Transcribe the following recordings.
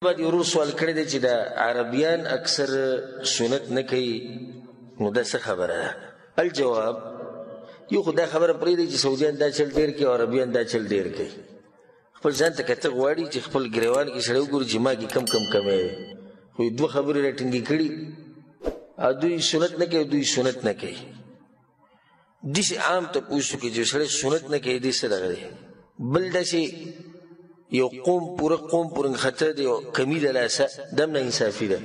بعد یو سوال کړی دی چې د عربیان اکثر سنت نه کوي نو دا څه خبره ده؟ الجواب یو خو دا خبره پرېږدئ چې سعودیان دا چل ډېر کوي او عربیان دا چل ډېر کوي. خپل ځان ته که ته غواړي چې خپل ګریوان کې سړی وګوري چې ما کې کم کمی دی، خو دوه خبرې راټینګې کړي، او دوی سنت نه کوي، دوی سنت نه کوي. داسې عام تپوس وکړي چې سړی سنت نه کوي، دې څه دغه دی؟ بل داسې یو قوم پورې خطر دی او کمی ده لاسه، دم نه انصافي ده.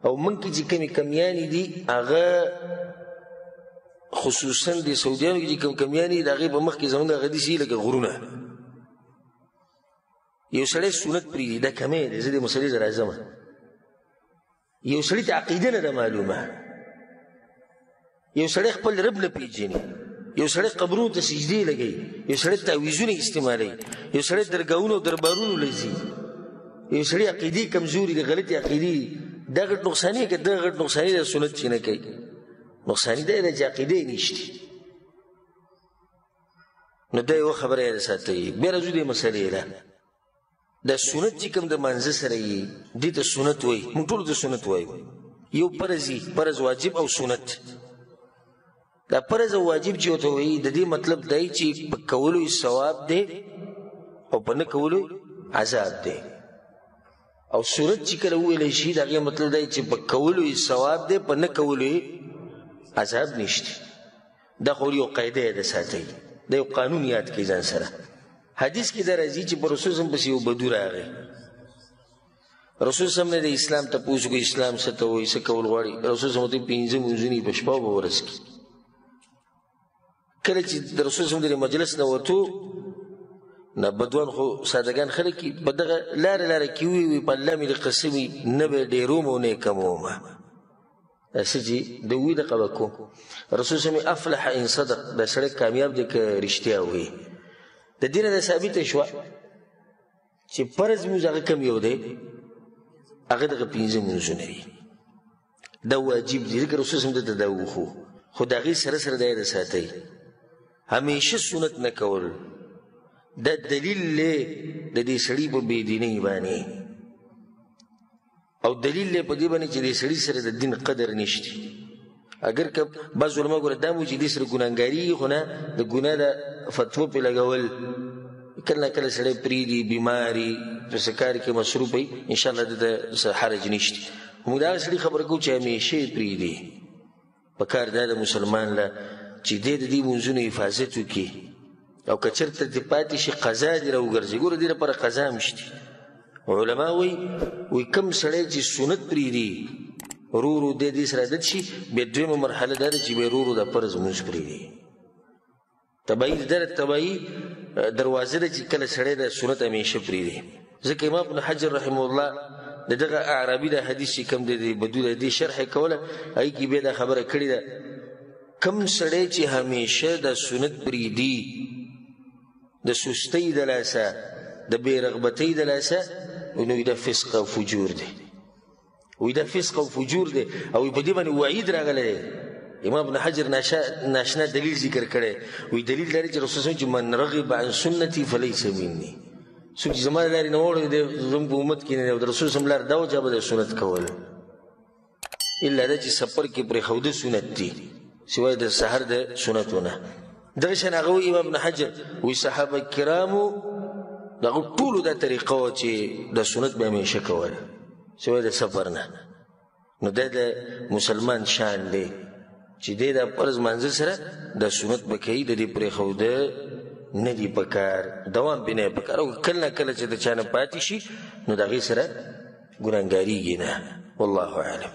او موږ کې چې کمې کمیانې دي هغه خصوصا د سعودیانو کې چې کم کمیانې دي د هغې په مخ کې زموږ هغه داسې لکه غرونه. یو سړی سنت پرېږدي دا کمی دی. زه دې مسلې ته راځم. یو سړي ته عقیده نه ده معلومه، یو سړی خپل رب نه پېژني، یو سړی قبرونو ته سجدې لګوي، یو سړی تعویذونه استعمالوي، یو سړی درګاهونو او دربارونو له ځي، یو سړی عقیدې کمزوري دي، غلطې عقیدې. دا غټ نقصاني که دا غټ نقصاني ده سنت چې نه کوي. نقصاني دا ده چې عقیده یې نشته. نو دا یوه خبره یاده ساتئ. بیا راځو دې مسلې ته. دا سنت چې کوم د مانځه سره یي دې ته سنت وایي. موږ ټولو ته سنت وایو. یو فرض وي، فرض واجب او سنت. دا فرض او واجب چې ورته وایي د دې مطلب دی چې په کولو یې ثواب دی او په نه کولو عذاب دی. او سنت چې کله وویلی شي د هغې مطلب دی چې په کولو یې ثواب دی، په نه کولو یې عذاب نشته. دا خو یو قاعده یاده ساتئ، دا یو قانون یاد کړئ ځان سره. حدیث کې دا راځي چې په رسول صلی پسې یو بدو راغی. رسول صلی نه د اسلام تپوس وکړو اسلام څه ته وایي، څه کول غواړي. رسول صلی ورته 5 لمونځونه یې په شپه او په ورځ کې. کله چې د رسول صلی د مجلس نه وتو نه بدوان خو سادهګان خلک په دغه لاره کې وي په الله مې د قسم وي نه به ډېروم او نه یې کمومه. داسې چې د وي دغه به کوم. رسول صلی افلح ان صدق، دا سړی کامیاب دی که رښتیا وایي. د دې نه دا ثابته شوه چې فرض لمونځ هغه کم یو دی، هغه دغه 5 لمونځونه دي. دا واجب دي ځکه رسول صلی ته دا وښو. خو د هغې سره سره دا یې د ساتئ همیشه سنت نه کول دا دلیل دی د دې سړي په بېدینۍ باندې، او دلیل دی په دې باندې چې دې سړي سره د دین قدر نشته. اگر که بعض علما ګوره دا مو چې دې سره ګناهګاري خو نه د ګناه د فتوه پې لګول، کله نه کله سړی پرېږدي، بیماري په څه کار کې مصروف وي، انشاءالله د څه حرج نشته. موږ د هغه سړي خبره کوو چې همیشه یې پرېږدي. په کار دا د مسلمان له چې دی د دې لمونځونو حفاظت وکړي، او که چېرته دې پاتې شي قضا دې راوګرځي. ګوره دې لپاره قضا هم شته. علما وایي کوم سړی چې سنت پرېږدي ورو ورو دې سره عادت شي، بیا دویمه مرحله دا ده چې بیا ورو ورو دا فرض لمونځ پرېږدي. طبیعي طبیعي دروازه ده چې کله سړی د سنت همیشه پرېږدي. ځکه امام ابن حجر رحمه الله د دغه اعرابي د حدیث چې کوم دی د بدو د دې شرح یې کوله، هغې کې بیا دا خبره کړې ده کوم سړی چې همیشه د سنت پرېږدي د سستۍ د لاسه د بې رغبتۍ د لاسه، نو دا فسق او فجور دی. وایي دا فسق او فجور دی، او په دې باندې وعید راغلی دی. امام ابن حجر ناشنا دلیل ذکر کړی. وایي دلیل لري چې رسول چې من رغب عن سنتي فلیس مني، څوک چې زما د لارې نه وړی دی زموږ په امت کې نه دی، او د رسول صلی لار دا وجه به د سنت کول الا دا چې سفر کې پرېښوده سنت دي سوای د سحر د سنتو نه. دغه شان هغه وایي امام ابن حجر وایي صحابه کرامو د هغو ټولو دا طریقه وه چې د سنت به همیشه کوله سوای د سفر نه. نو دا د مسلمان شان دی چې دی د فرض منځه سره د سنت به کوي، د دې پرېښوده نه دي په کار، دوام پې نه یې په کار. او کله نه کله چې د چا نه پاتې شي نو د هغې سره ګناهګارېږي نه. والله اعلم.